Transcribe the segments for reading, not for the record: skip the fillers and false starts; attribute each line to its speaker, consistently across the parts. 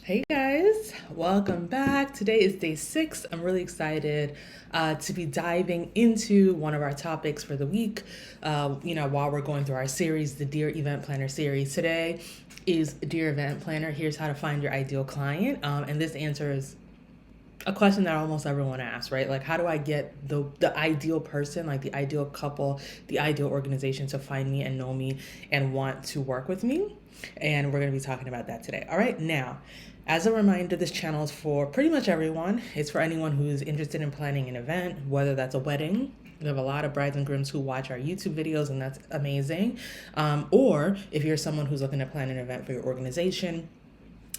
Speaker 1: Hey guys, welcome back. Today is day 6. I'm really excited to be diving into one of our topics for the week. While we're going through our series, the Dear Event Planner series. Today is Dear Event Planner. Here's how to find your ideal client. And this answers a question that almost everyone asks, right? Like, how do I get the ideal person, like the ideal couple, the ideal organization to find me and know me and want to work with me? And we're going to be talking about that today. All right, now, as a reminder, this channel is for pretty much everyone. It's for anyone who's interested in planning an event, whether that's a wedding. We have a lot of brides and grooms who watch our YouTube videos, and that's amazing. Or if you're someone who's looking to plan an event for your organization,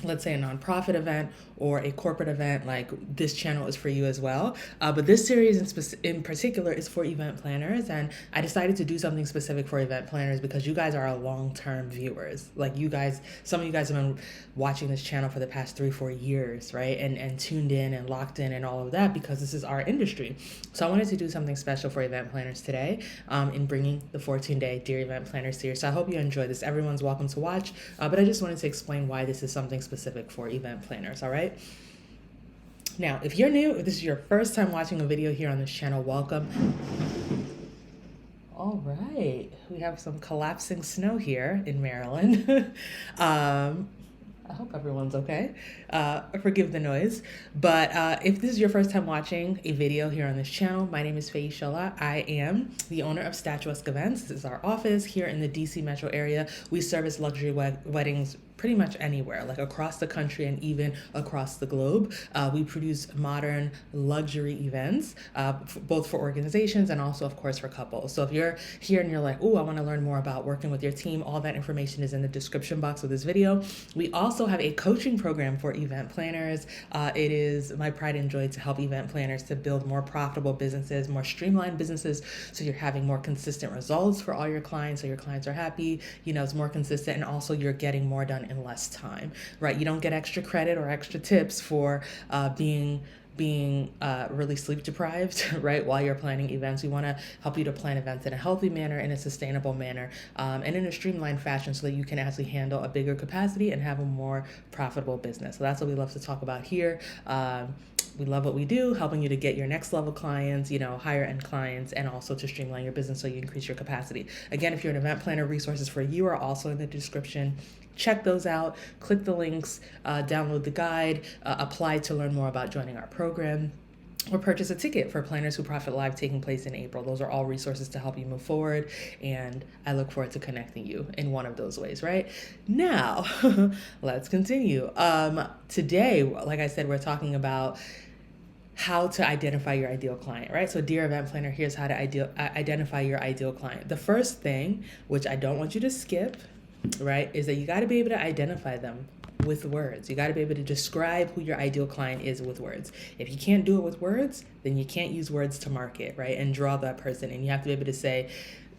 Speaker 1: let's say a nonprofit event or a corporate event, like this channel is for you as well. But this series in particular is for event planners. And I decided to do something specific for event planners because you guys are our long-term viewers. Like you guys, some of you guys have been watching this channel for the past 3-4 years, right? And tuned in and locked in and all of that because this is our industry. So I wanted to do something special for event planners today in bringing the 14-day Dear Event Planner series. So I hope you enjoy this. Everyone's welcome to watch, but I just wanted to explain why this is something specific for event planners, all right? Now, if you're new, if this is your first time watching a video here on this channel, welcome. All right, we have some collapsing snow here in Maryland. I hope everyone's okay. Forgive the noise. But if this is your first time watching a video here on this channel, my name is Faye Shola. I am the owner of Statuesque Events. This is our office here in the DC metro area. We service luxury weddings pretty much anywhere, like across the country and even across the globe. We produce modern luxury events, both for organizations and also, of course, for couples. So if you're here and you're like, oh, I want to learn more about working with your team, all that information is in the description box of this video. We also have a coaching program for event planners. It is my pride and joy to help event planners to build more profitable businesses, more streamlined businesses, so you're having more consistent results for all your clients, so your clients are happy, it's more consistent, and also you're getting more done in less time, right? You don't get extra credit or extra tips for being really sleep deprived, right? While you're planning events. We want to help you to plan events in a healthy manner, in a sustainable manner, and in a streamlined fashion so that you can actually handle a bigger capacity and have a more profitable business. So that's what we love to talk about here. We love what we do, helping you to get your next level clients, higher end clients, and also to streamline your business so you increase your capacity. Again, if you're an event planner, resources for you are also in the description. Check those out, click the links, download the guide, apply to learn more about joining our program, or purchase a ticket for Planners Who Profit Live taking place in April. Those are all resources to help you move forward, and I look forward to connecting you in one of those ways, right? Now, let's continue. Today, like I said, we're talking about how to identify your ideal client, right? So Dear Event Planner, here's how to identify your ideal client. The first thing, which I don't want you to skip, right, is that you got to be able to identify them with words. You got to be able to describe who your ideal client is with words. If you can't do it with words, then you can't use words to market, right, and draw that person. And you have to be able to say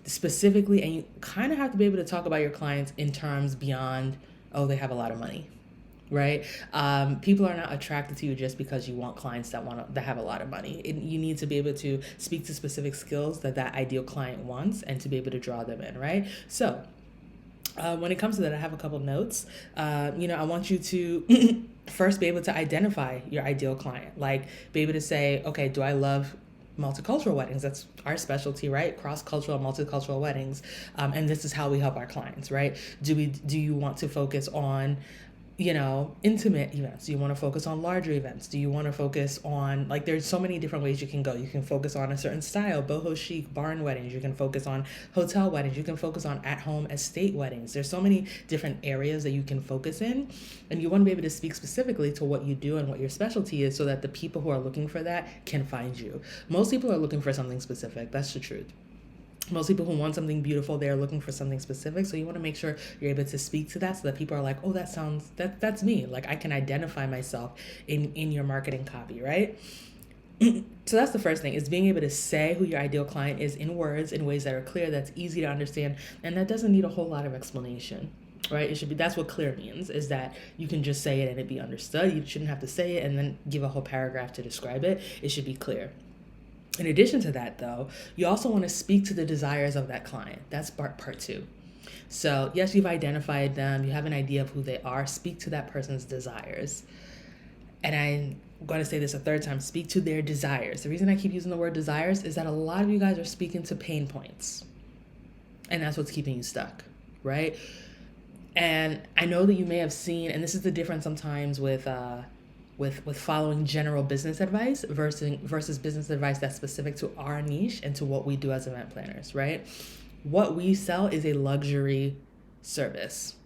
Speaker 1: specifically, and you kind of have to be able to talk about your clients in terms beyond, oh, they have a lot of money, right? People are not attracted to you just because you want clients that have a lot of money. You need to be able to speak to specific skills that ideal client wants and to be able to draw them in, right? So when it comes to that, I have a couple notes. I want you to first be able to identify your ideal client, like be able to say, okay, do I love multicultural weddings? That's our specialty, right? Cross-cultural, multicultural weddings. And this is how we help our clients, right? Do you want to focus on intimate events? Do you want to focus on larger events? Do you want to focus on, there's so many different ways you can go. You can focus on a certain style, boho chic, barn weddings. You can focus on hotel weddings. You can focus on at-home estate weddings. There's so many different areas that you can focus in, and you want to be able to speak specifically to what you do and what your specialty is so that the people who are looking for that can find you. Most people are looking for something specific. That's the truth. Most people who want something beautiful, they're looking for something specific. So you want to make sure you're able to speak to that so that people are like, oh, that's me. Like I can identify myself in your marketing copy, right? So that's the first thing, is being able to say who your ideal client is in words, in ways that are clear, that's easy to understand, and that doesn't need a whole lot of explanation, right? That's what clear means, is that you can just say it and it be understood. You shouldn't have to say it and then give a whole paragraph to describe it. It should be clear. In addition to that, though, you also want to speak to the desires of that client. That's part two. So, yes, you've identified them, you have an idea of who they are. Speak to that person's desires. And I'm going to say this a third time, speak to their desires. The reason I keep using the word desires is that a lot of you guys are speaking to pain points. And that's what's keeping you stuck, right? And I know that you may have seen, and this is the difference sometimes with following general business advice versus business advice that's specific to our niche and to what we do as event planners, right? What we sell is a luxury service.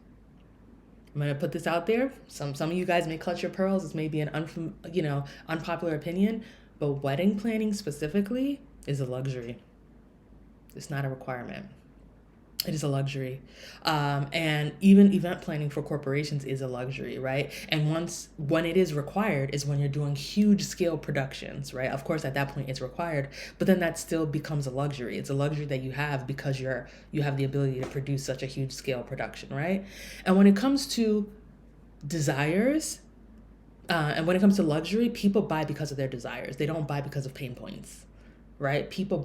Speaker 1: I'm gonna put this out there. Some of you guys may clutch your pearls. This may be an unpopular opinion, but wedding planning specifically is a luxury. It's not a requirement. It is a luxury. And even event planning for corporations is a luxury, right? And when it is required is when you're doing huge scale productions, right? Of course, at that point it's required, but then that still becomes a luxury. It's a luxury that you have because you have the ability to produce such a huge scale production, right? And when it comes to desires, and when it comes to luxury, people buy because of their desires. They don't buy because of pain points, right? People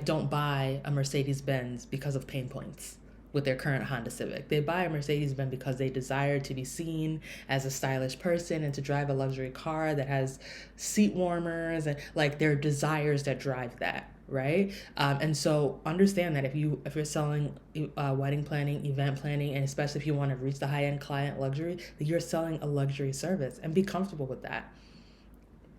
Speaker 1: don't buy a Mercedes Benz because of pain points with their current Honda Civic. They buy a Mercedes Benz because they desire to be seen as a stylish person and to drive a luxury car that has seat warmers and like their desires that drive that, right? And so understand that if you're selling wedding planning, event planning, and especially if you want to reach the high-end client luxury, that you're selling a luxury service, and be comfortable with that.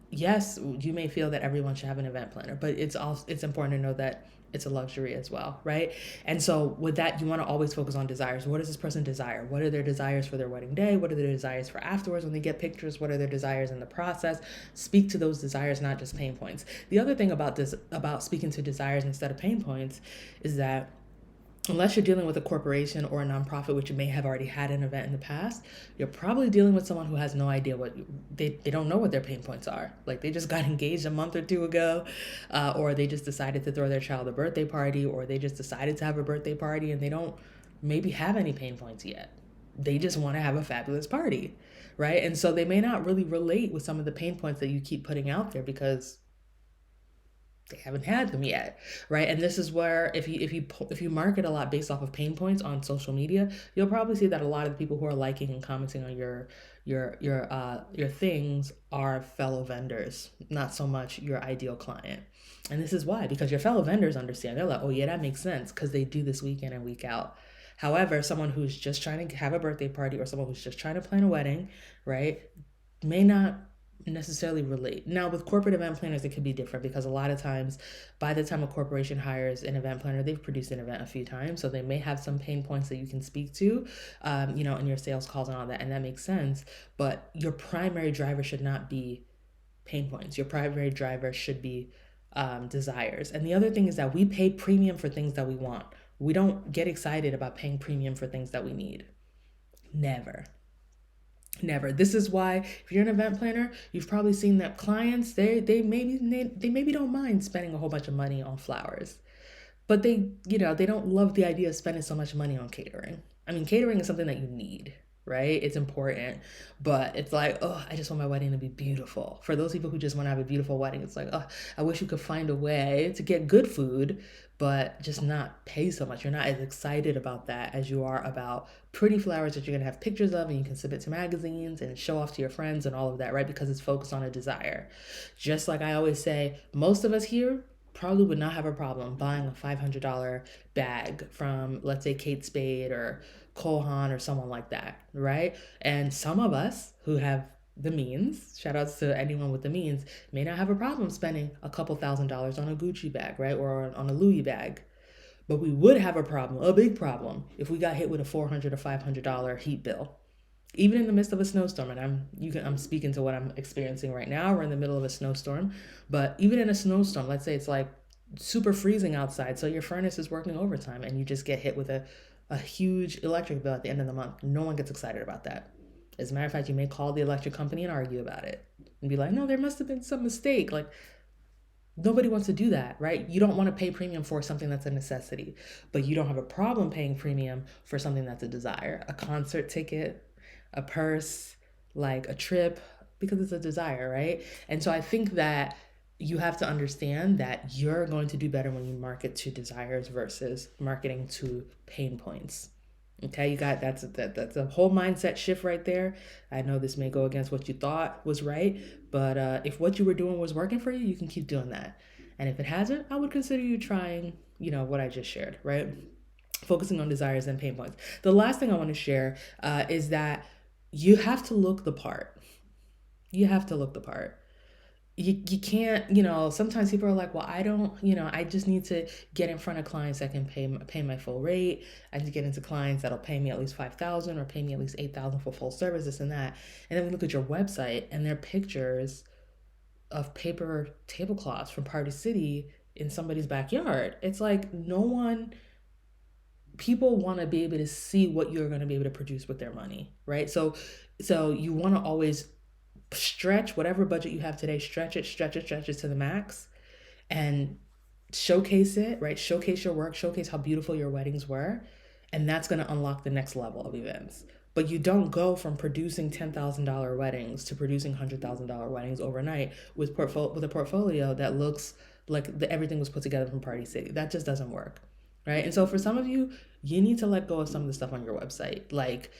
Speaker 1: Yes, you may feel that everyone should have an event planner, but it's important to know that it's a luxury as well, right? And so with that, you want to always focus on desires. What does this person desire? What are their desires for their wedding day? What are their desires for afterwards when they get pictures? What are their desires in the process? Speak to those desires, not just pain points. The other thing about speaking to desires instead of pain points is that unless you're dealing with a corporation or a nonprofit, which may have already had an event in the past, you're probably dealing with someone who has no idea they don't know what their pain points are. Like they just got engaged a month or two ago, or they just decided to throw their child a birthday party, or they just decided to have a birthday party and they don't maybe have any pain points yet. They just want to have a fabulous party, right? And so they may not really relate with some of the pain points that you keep putting out there because they haven't had them yet, right? And this is where if you market a lot based off of pain points on social media, you'll probably see that a lot of the people who are liking and commenting on your things are fellow vendors, not so much your ideal client. And this is why, because your fellow vendors understand. They're like, oh yeah, that makes sense because they do this week in and week out. However, someone who's just trying to have a birthday party or someone who's just trying to plan a wedding, right, may not necessarily relate. Now, with corporate event planners, it could be different because a lot of times, by the time a corporation hires an event planner, they've produced an event a few times, so they may have some pain points that you can speak to, in your sales calls and all that, and that makes sense. But your primary driver should not be pain points. Your primary driver should be desires. And the other thing is that we pay premium for things that we want. We don't get excited about paying premium for things that we need. Never. Never. This is why if you're an event planner, you've probably seen that clients they maybe don't mind spending a whole bunch of money on flowers, but they don't love the idea of spending so much money on catering. I mean, catering is something that you need, right? It's important, but it's like, oh, I just want my wedding to be beautiful. For those people who just want to have a beautiful wedding, it's like, oh, I wish you could find a way to get good food, but just not pay so much. You're not as excited about that as you are about pretty flowers that you're going to have pictures of and you can submit to magazines and show off to your friends and all of that, right? Because it's focused on a desire. Just like I always say, most of us here probably would not have a problem buying a $500 bag from, let's say, Kate Spade or Cole Haan or someone like that, right? And some of us who have the means, shout outs to anyone with the means, may not have a problem spending a couple $1,000s on a Gucci bag, right? Or on a Louis bag. But we would have a big problem, if we got hit with a $400 or $500 heat bill. Even in the midst of a snowstorm, and I'm speaking to what I'm experiencing right now. We're in the middle of a snowstorm, but even in a snowstorm, let's say it's like super freezing outside, so your furnace is working overtime, and you just get hit with a huge electric bill at the end of the month. No one gets excited about that. As a matter of fact, you may call the electric company and argue about it and be like, no, there must have been some mistake. Like, nobody wants to do that, right? You don't want to pay premium for something that's a necessity, but you don't have a problem paying premium for something that's a desire. A concert ticket, a purse, like a trip, because it's a desire, right? And so I think that you have to understand that you're going to do better when you market to desires versus marketing to pain points. Okay, you got that's a whole mindset shift right there. I know this may go against what you thought was right, but if what you were doing was working for you, you can keep doing that. And if it hasn't, I would consider you trying, what I just shared, right? Focusing on desires and pain points. The last thing I want to share is that you have to look the part. You have to look the part. You can't, sometimes people are like, well, I don't, I just need to get in front of clients that can pay my full rate. I need to get into clients that'll pay me at least 5,000 or pay me at least 8,000 for full service, this and that. And then we look at your website and there are pictures of paper tablecloths from Party City in somebody's backyard. It's like people want to be able to see what you're going to be able to produce with their money, right? So you want to always stretch whatever budget you have today, stretch it to the max, and showcase it, right? Showcase your work, showcase how beautiful your weddings were, and that's going to unlock the next level of events. But you don't go from producing $10,000 weddings to producing $100,000 weddings overnight with a portfolio that looks like everything was put together from Party City. That just doesn't work, right? And so for some of you, you need to let go of some of the stuff on your website, like,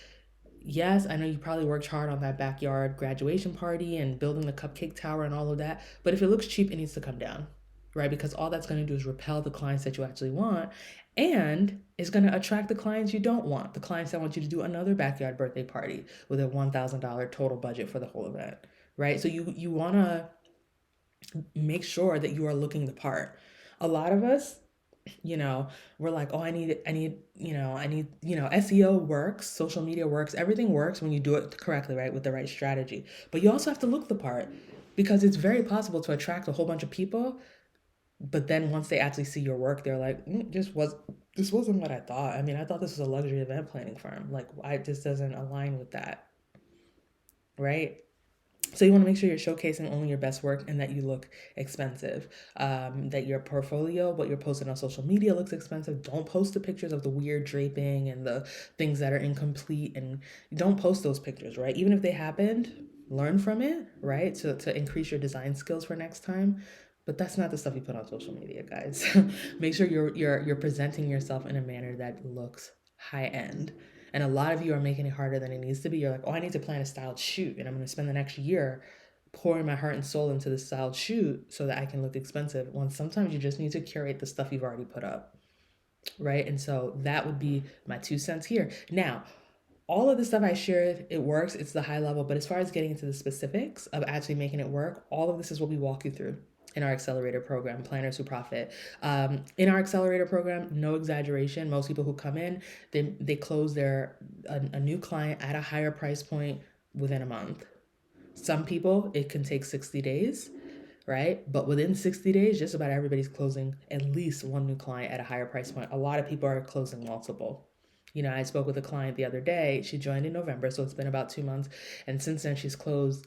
Speaker 1: yes, I know you probably worked hard on that backyard graduation party and building the cupcake tower and all of that. But if it looks cheap, it needs to come down, right? Because all that's going to do is repel the clients that you actually want, and it's going to attract the clients you don't want, the clients that want you to do another backyard birthday party with a $1,000 total budget for the whole event, right? So you want to make sure that you are looking the part. A lot of us, we're like, oh, SEO works, social media works, everything works when you do it correctly, right? With the right strategy. But you also have to look the part, because it's very possible to attract a whole bunch of people, but then once they actually see your work, they're like, this wasn't what I thought. I mean, I thought this was a luxury event planning firm. Like, this doesn't align with that, right? So you want to make sure you're showcasing only your best work and that you look expensive. That your portfolio, what you're posting on social media, looks expensive. Don't post the pictures of the weird draping and the things that are incomplete, and don't post those pictures, right? Even if they happened, learn from it, right? To increase your design skills for next time. But that's not the stuff you put on social media, guys. Make sure you're presenting yourself in a manner that looks high end. And a lot of you are making it harder than it needs to be. You're like, oh, I need to plan a styled shoot, and I'm going to spend the next year pouring my heart and soul into the styled shoot so that I can look expensive. When sometimes you just need to curate the stuff you've already put up, right? And so that would be my 2 cents here. Now, all of the stuff I shared, it works. It's the high level. But as far as getting into the specifics of actually making it work, all of this is what we walk you through in our accelerator program, Planners Who Profit. In our accelerator program, no exaggeration, most people who come in, they close a new client at a higher price point within a month. Some people, it can take 60 days, right? But within 60 days, just about everybody's closing at least one new client at a higher price point. A lot of people are closing multiple. I spoke with a client the other day. She joined in November, so it's been about 2 months. And since then, she's closed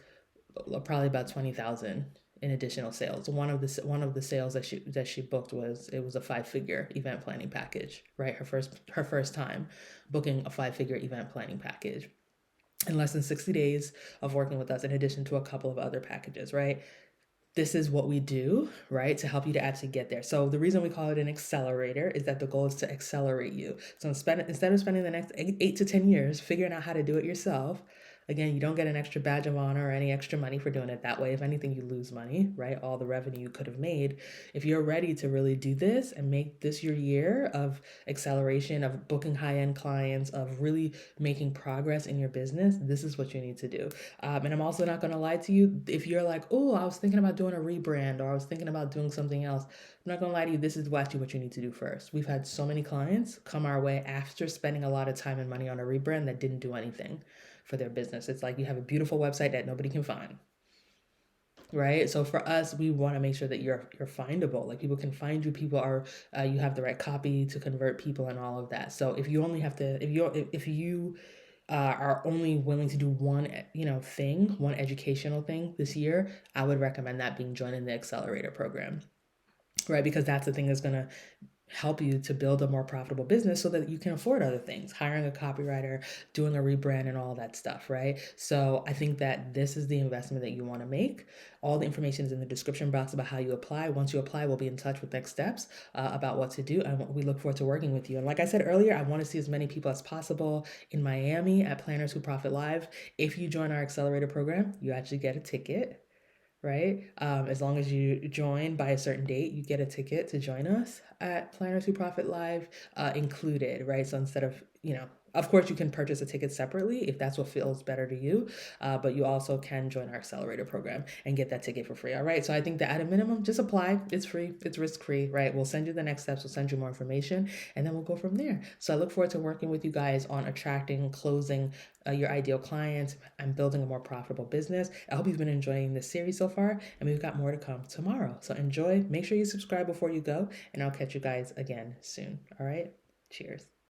Speaker 1: probably about 20,000 in additional sales. One of the sales that she booked was a 5-figure event planning package, right? Her first time booking a 5-figure event planning package in less than 60 days of working with us, in addition to a couple of other packages, right? This is what we do, right, to help you to actually get there. So the reason we call it an accelerator is that the goal is to accelerate you. So instead of spending the next 8 to 10 years figuring out how to do it yourself, again, you don't get an extra badge of honor or any extra money for doing it that way. If anything, you lose money, right? All the revenue you could have made. If you're ready to really do this and make this your year of acceleration, of booking high-end clients, of really making progress in your business, this is what you need to do. And I'm also not going to lie to you. If you're like, oh, I was thinking about doing a rebrand, or I was thinking about doing something else, I'm not going to lie to you. This is actually what you need to do first. We've had so many clients come our way after spending a lot of time and money on a rebrand that didn't do anything for their business. It's like you have a beautiful website that nobody can find, right? So for us, we want to make sure that you're findable. Like, people can find you. People are you have the right copy to convert people and all of that. So if you only have to, if you are only willing to do one educational thing this year, I would recommend that being joining the accelerator program, right? Because that's the thing that's going to help you to build a more profitable business so that you can afford other things, hiring a copywriter, doing a rebrand, and all that stuff, right? So I think that this is the investment that you want to make. All the information is in the description box about how you apply. Once you apply, we'll be in touch with next steps about what to do, and we look forward to working with you. And like I said earlier, I want to see as many people as possible in Miami at Planners Who Profit Live. If you join our accelerator program, you actually get a ticket, right? As long as you join by a certain date, you get a ticket to join us at Planners Who Profit Live included, right? So instead of, of course, you can purchase a ticket separately if that's what feels better to you, but you also can join our accelerator program and get that ticket for free, all right? So I think that at a minimum, just apply. It's free, it's risk-free, right? We'll send you the next steps, we'll send you more information, and then we'll go from there. So I look forward to working with you guys on attracting, closing your ideal clients and building a more profitable business. I hope you've been enjoying this series so far, and we've got more to come tomorrow. So enjoy. Make sure you subscribe before you go, and I'll catch you guys again soon. All right? Cheers.